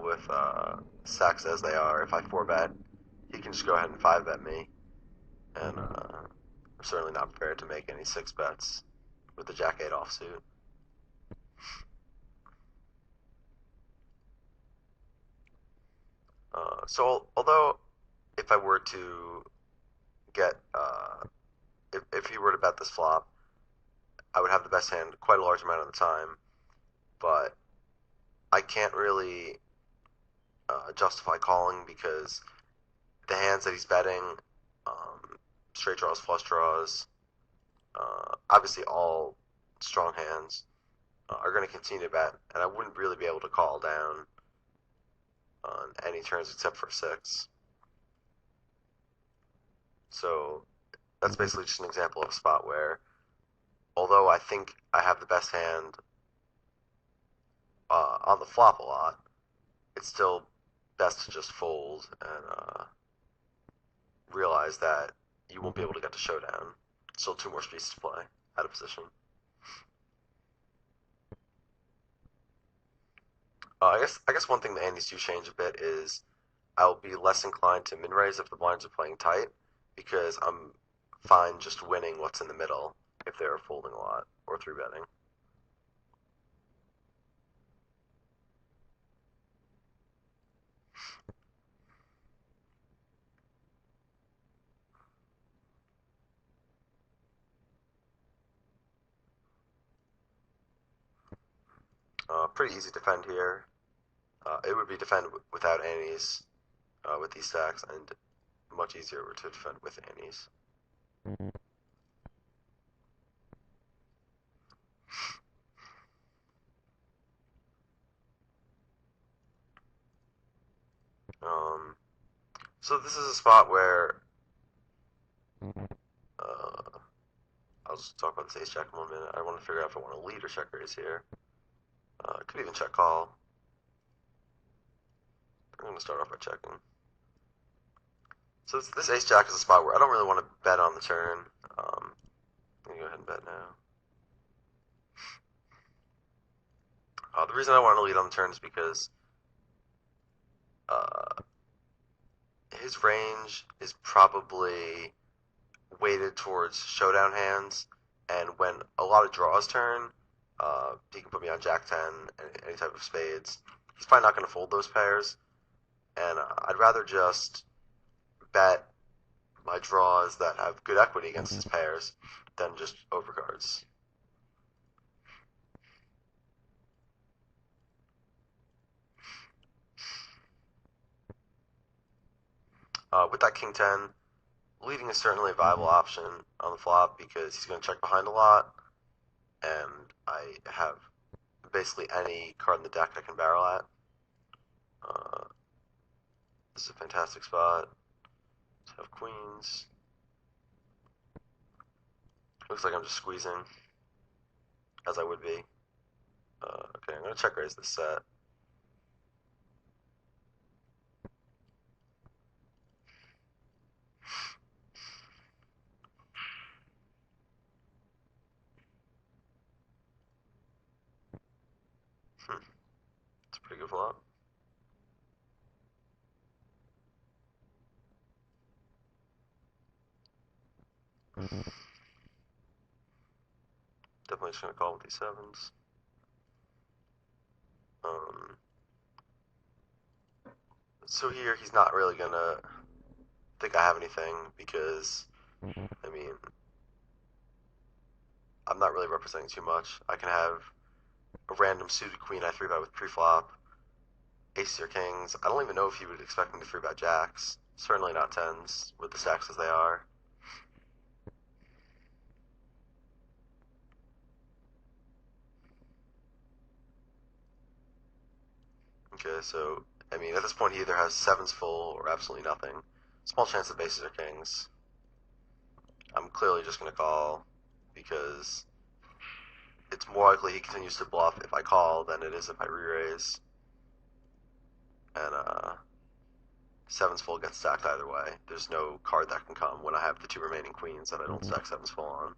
example, with stacks as they are, if I 4-bet, he can just go ahead and 5-bet me, and I'm certainly not prepared to make any 6-bets with the Jack-8 offsuit. So although if I were to get, if he were to bet this flop, I would have the best hand quite a large amount of the time, but I can't really justify calling because the hands that he's betting, um, straight draws, flush draws, obviously all strong hands, are going to continue to bet, and I wouldn't really be able to call down on any turns except for 6. So that's basically just an example of a spot where, although I think I have the best hand on the flop a lot, it's still best to just fold and realize that you won't be able to get to showdown. Still 2 more pieces to play out of position. I guess one thing the Andes do change a bit is I'll be less inclined to min raise if the blinds are playing tight because I'm fine just winning what's in the middle if they're folding a lot or 3-betting. Pretty easy defend here. It would be defend without Annies with these stacks, and much easier to defend with Annies. Um, so this is a spot where I'll just talk about this ace jack in 1 minute. I want to figure out if I want to lead or check raise here. Could even check call. I'm going to start off by checking. So this ace jack is a spot where I don't really want to bet on the turn. I'm going to go ahead and bet now. The reason I want to lead on the turn is because uh, his range is probably weighted towards showdown hands, and when a lot of draws turn, he can put me on Jack 10, any type of spades. He's probably not going to fold those pairs, and I'd rather just bet my draws that have good equity against his pairs than just overcards. With that King 10, leading is certainly a viable option on the flop because he's going to check behind a lot, and I have basically any card in the deck I can barrel at. This is a fantastic spot. Let's have queens. Looks like I'm just squeezing, as I would be. Okay, I'm going to check raise this set. It's a pretty good flop. Definitely just going to call with these sevens. So here he's not really going to think I have anything because, I mean, I'm not really representing too much. I can have a random suited queen I 3-bet with pre-flop, aces or kings. I don't even know if he would expect me to 3-bet jacks. Certainly not tens with the stacks as they are. Okay, so, I mean, at this point he either has sevens full or absolutely nothing. Small chance of aces or kings. I'm clearly just going to call because it's more likely he continues to bluff if I call than it is if I re-raise. And sevens full gets stacked either way. There's no card that can come when I have the 2 remaining queens that I don't stack sevens full on.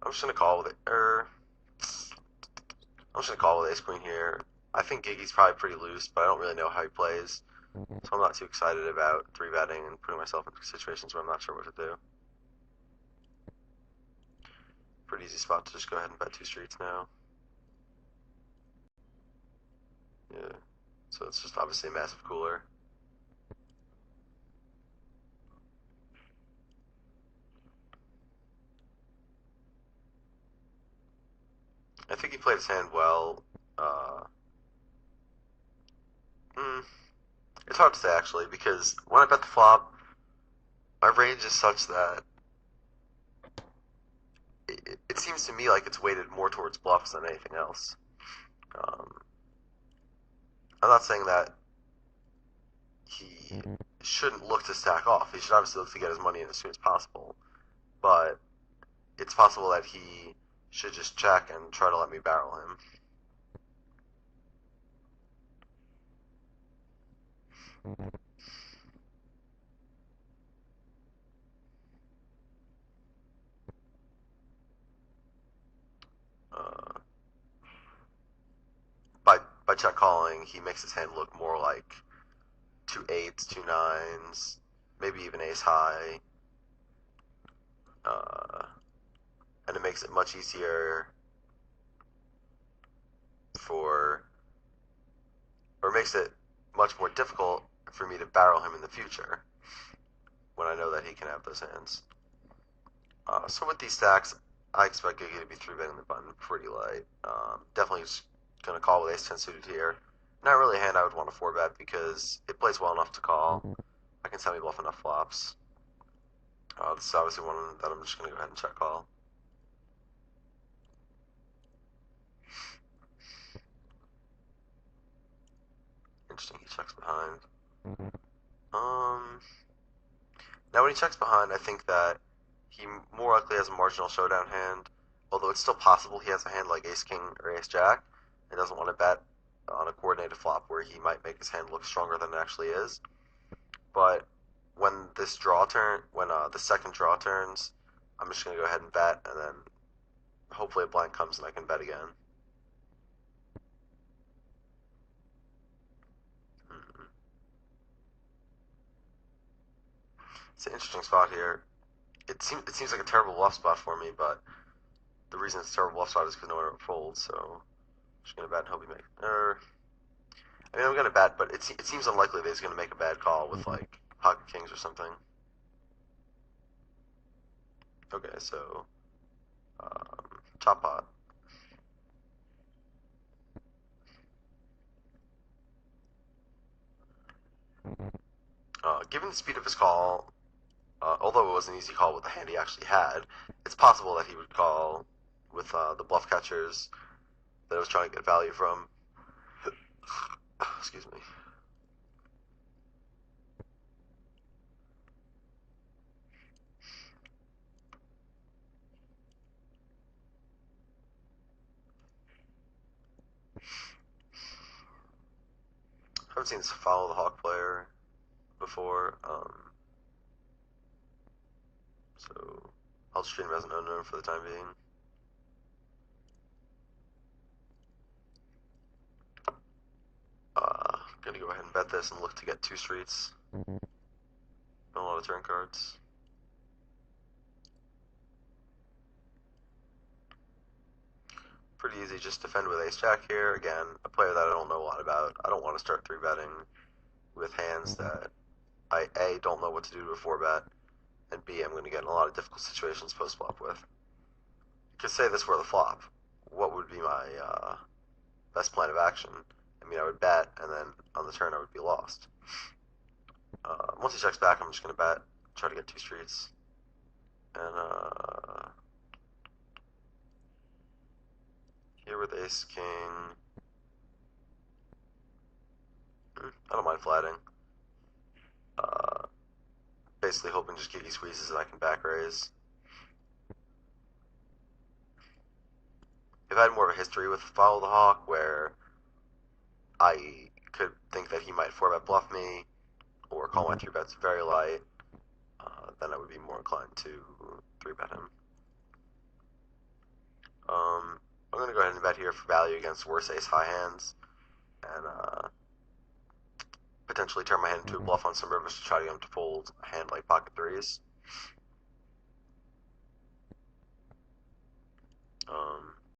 I'm just gonna call with it. I'm just gonna call with ace queen here. I think Giggy's probably pretty loose, but I don't really know how he plays, so I'm not too excited about three betting and putting myself into situations where I'm not sure what to do. Pretty easy spot to just go ahead and bet two streets now. Yeah, so it's just obviously a massive cooler. I think he played his hand well. Uh, mm, it's hard to say actually because when I bet the flop, my range is such that it seems to me like it's weighted more towards bluffs than anything else. Um, I'm not saying that he shouldn't look to stack off. He should obviously look to get his money in as soon as possible. But it's possible that he should just check and try to let me barrel him. Uh, by check calling, he makes his hand look more like two eights, two nines, maybe even ace high, uh, and it makes it much easier for, or makes it much more difficult for me to barrel him in the future when I know that he can have those hands. So with these stacks, I expect Gigi to be three betting the button pretty light. Definitely just gonna call with ace ten suited here. Not really a hand I would want to four bet because it plays well enough to call. I can semi bluff enough flops. This is obviously one that I'm just gonna go ahead and check call. Interesting, he checks behind. Now when he checks behind, I think that he more likely has a marginal showdown hand. Although it's still possible he has a hand like ace king or ace jack and doesn't want to bet on a coordinated flop where he might make his hand look stronger than it actually is. But when this draw turn, when the second draw turns, I'm just gonna go ahead and bet, and then hopefully a blank comes and I can bet again. Hmm. It's an interesting spot here. It seems like a terrible bluff spot for me, but the reason it's a terrible bluff spot is because no one ever folds. So I'm just gonna bet and hope he makes. I mean, I'm gonna bet, but it seems unlikely that he's gonna make a bad call with like pocket kings or something. Okay, so top pot. Given the speed of his call, although it was an easy call with the hand he actually had, it's possible that he would call with the bluff catchers that I was trying to get value from. Excuse me. I haven't seen this follow the hawk player before, so I'll just treat him as an unknown for the time being. Gonna go ahead and bet this and look to get two streets and a lot of turn cards. Pretty easy, just defend with ace jack here. Again, a player that I don't know a lot about. I don't want to start three betting with hands that I A, don't know what to do to a four bet, and B, I'm going to get in a lot of difficult situations post flop with. You could say this were the flop. What would be my best plan of action? I mean, I would bet, and then on the turn I would be lost. Once he checks back, I'm just going to bet, try to get two streets. And here with ace king, I don't mind flatting. Basically hoping just Gigi squeezes and I can back raise. If I had more of a history with Follow the Hawk, where I could think that he might 4-bet bluff me, or call my 3-bets very light, then I would be more inclined to 3-bet him. I'm going to go ahead and bet here for value against worse ace high hands, and potentially turn my hand into a Mm. bluff on some rivers to try to get him to fold a hand like pocket threes.